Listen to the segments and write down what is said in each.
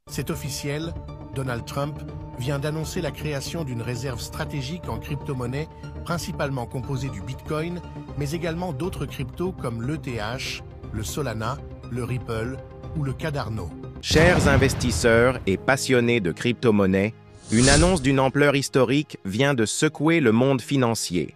C'est officiel, Donald Trump vient d'annoncer la création d'une réserve stratégique en crypto-monnaie, principalement composée du Bitcoin, mais également d'autres cryptos comme l'ETH, le Solana, le Ripple ou le Cardano. Chers investisseurs et passionnés de crypto-monnaies, une annonce d'une ampleur historique vient de secouer le monde financier.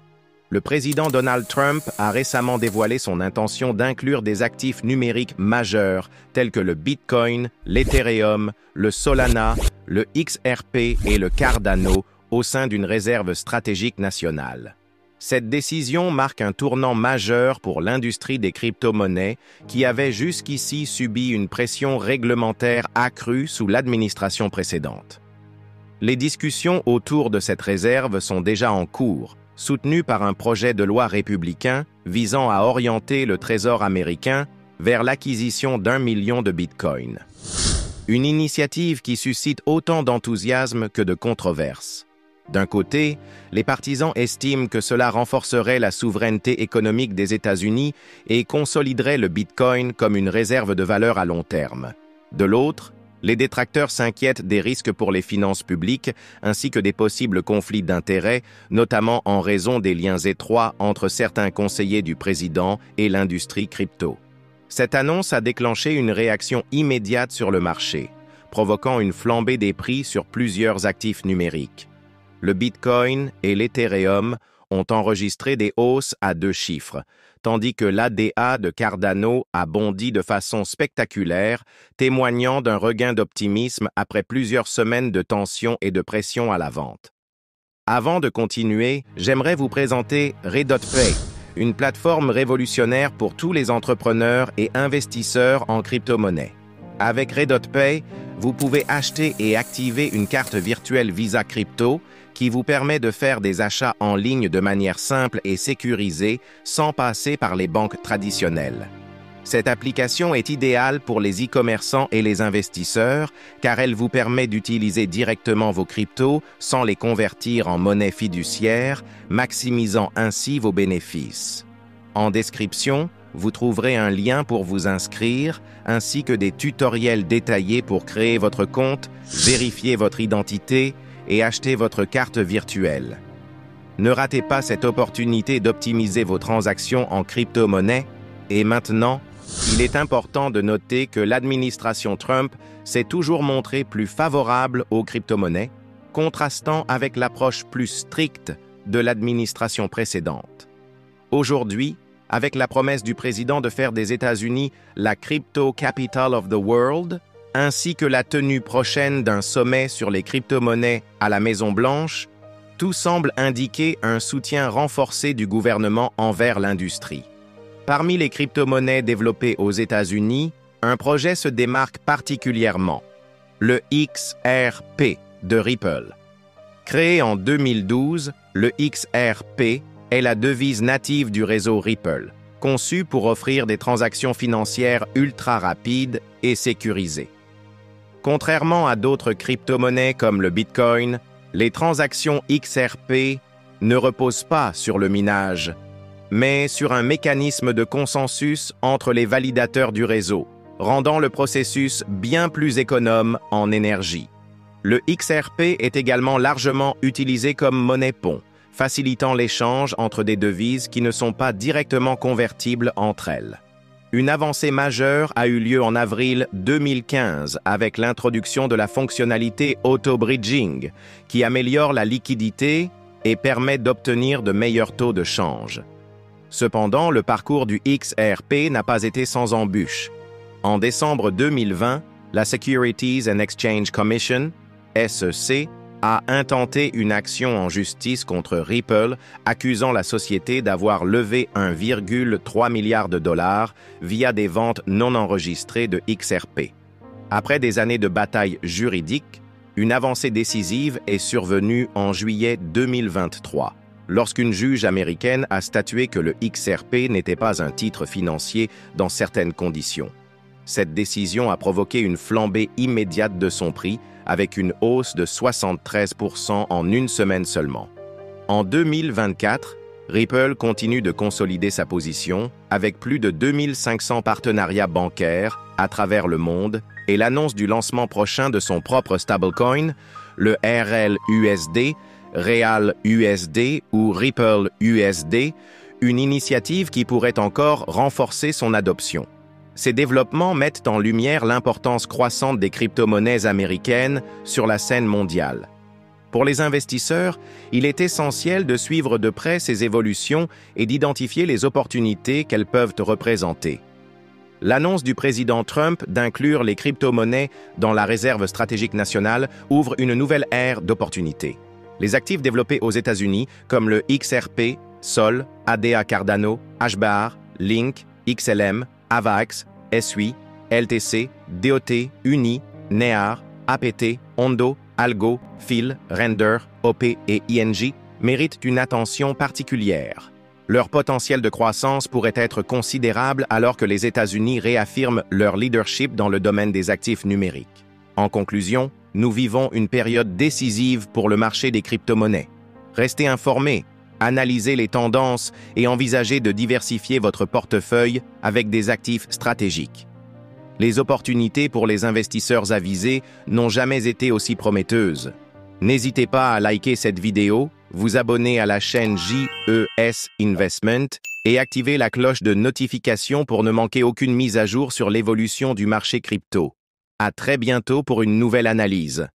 Le président Donald Trump a récemment dévoilé son intention d'inclure des actifs numériques majeurs tels que le Bitcoin, l'Ethereum, le Solana, le XRP et le Cardano au sein d'une réserve stratégique nationale. Cette décision marque un tournant majeur pour l'industrie des crypto-monnaies qui avait jusqu'ici subi une pression réglementaire accrue sous l'administration précédente. Les discussions autour de cette réserve sont déjà en cours, soutenu par un projet de loi républicain visant à orienter le Trésor américain vers l'acquisition d'1 million de Bitcoin. Une initiative qui suscite autant d'enthousiasme que de controverses. D'un côté, les partisans estiment que cela renforcerait la souveraineté économique des États-Unis et consoliderait le Bitcoin comme une réserve de valeur à long terme. De l'autre, les détracteurs s'inquiètent des risques pour les finances publiques ainsi que des possibles conflits d'intérêts, notamment en raison des liens étroits entre certains conseillers du président et l'industrie crypto. Cette annonce a déclenché une réaction immédiate sur le marché, provoquant une flambée des prix sur plusieurs actifs numériques. Le Bitcoin et l'Ethereum ont enregistré des hausses à 2 chiffres, tandis que l'ADA de Cardano a bondi de façon spectaculaire, témoignant d'un regain d'optimisme après plusieurs semaines de tension et de pression à la vente. Avant de continuer, j'aimerais vous présenter RedotPay, une plateforme révolutionnaire pour tous les entrepreneurs et investisseurs en crypto-monnaie. Avec RedotPay, vous pouvez acheter et activer une carte virtuelle Visa Crypto qui vous permet de faire des achats en ligne de manière simple et sécurisée sans passer par les banques traditionnelles. Cette application est idéale pour les e-commerçants et les investisseurs car elle vous permet d'utiliser directement vos cryptos sans les convertir en monnaie fiduciaire, maximisant ainsi vos bénéfices. En description, vous trouverez un lien pour vous inscrire, ainsi que des tutoriels détaillés pour créer votre compte, vérifier votre identité et acheter votre carte virtuelle. Ne ratez pas cette opportunité d'optimiser vos transactions en crypto-monnaie. Et maintenant, il est important de noter que l'administration Trump s'est toujours montrée plus favorable aux crypto-monnaies, contrastant avec l'approche plus stricte de l'administration précédente. Aujourd'hui, avec la promesse du président de faire des États-Unis la Crypto Capital of the World, ainsi que la tenue prochaine d'un sommet sur les crypto-monnaies à la Maison-Blanche, tout semble indiquer un soutien renforcé du gouvernement envers l'industrie. Parmi les crypto-monnaies développées aux États-Unis, un projet se démarque particulièrement, le XRP de Ripple. Créé en 2012, le XRP est la devise native du réseau Ripple, conçue pour offrir des transactions financières ultra rapides et sécurisées. Contrairement à d'autres crypto-monnaies comme le Bitcoin, les transactions XRP ne reposent pas sur le minage, mais sur un mécanisme de consensus entre les validateurs du réseau, rendant le processus bien plus économe en énergie. Le XRP est également largement utilisé comme monnaie pont, facilitant l'échange entre des devises qui ne sont pas directement convertibles entre elles. Une avancée majeure a eu lieu en avril 2015 avec l'introduction de la fonctionnalité auto-bridging, qui améliore la liquidité et permet d'obtenir de meilleurs taux de change. Cependant, le parcours du XRP n'a pas été sans embûches. En décembre 2020, la Securities and Exchange Commission, SEC, a intenté une action en justice contre Ripple, accusant la société d'avoir levé 1,3 milliard de dollars via des ventes non enregistrées de XRP. Après des années de bataille juridique, une avancée décisive est survenue en juillet 2023, lorsqu'une juge américaine a statué que le XRP n'était pas un titre financier dans certaines conditions. Cette décision a provoqué une flambée immédiate de son prix, avec une hausse de 73% en une semaine seulement. En 2024, Ripple continue de consolider sa position avec plus de 2500 partenariats bancaires à travers le monde et l'annonce du lancement prochain de son propre stablecoin, le RLUSD, Real USD ou Ripple USD, une initiative qui pourrait encore renforcer son adoption. Ces développements mettent en lumière l'importance croissante des crypto-monnaies américaines sur la scène mondiale. Pour les investisseurs, il est essentiel de suivre de près ces évolutions et d'identifier les opportunités qu'elles peuvent représenter. L'annonce du président Trump d'inclure les crypto-monnaies dans la réserve stratégique nationale ouvre une nouvelle ère d'opportunités. Les actifs développés aux États-Unis, comme le XRP, Sol, ADA Cardano, HBAR, Link, XLM, AVAX, SUI, LTC, DOT, Uni, NEAR, APT, Ondo, Algo, Phil, Render, OP et ING méritent une attention particulière. Leur potentiel de croissance pourrait être considérable alors que les États-Unis réaffirment leur leadership dans le domaine des actifs numériques. En conclusion, nous vivons une période décisive pour le marché des crypto-monnaies. Restez informés, analysez les tendances et envisagez de diversifier votre portefeuille avec des actifs stratégiques. Les opportunités pour les investisseurs avisés n'ont jamais été aussi prometteuses. N'hésitez pas à liker cette vidéo, vous abonner à la chaîne JES Investment et activer la cloche de notification pour ne manquer aucune mise à jour sur l'évolution du marché crypto. À très bientôt pour une nouvelle analyse.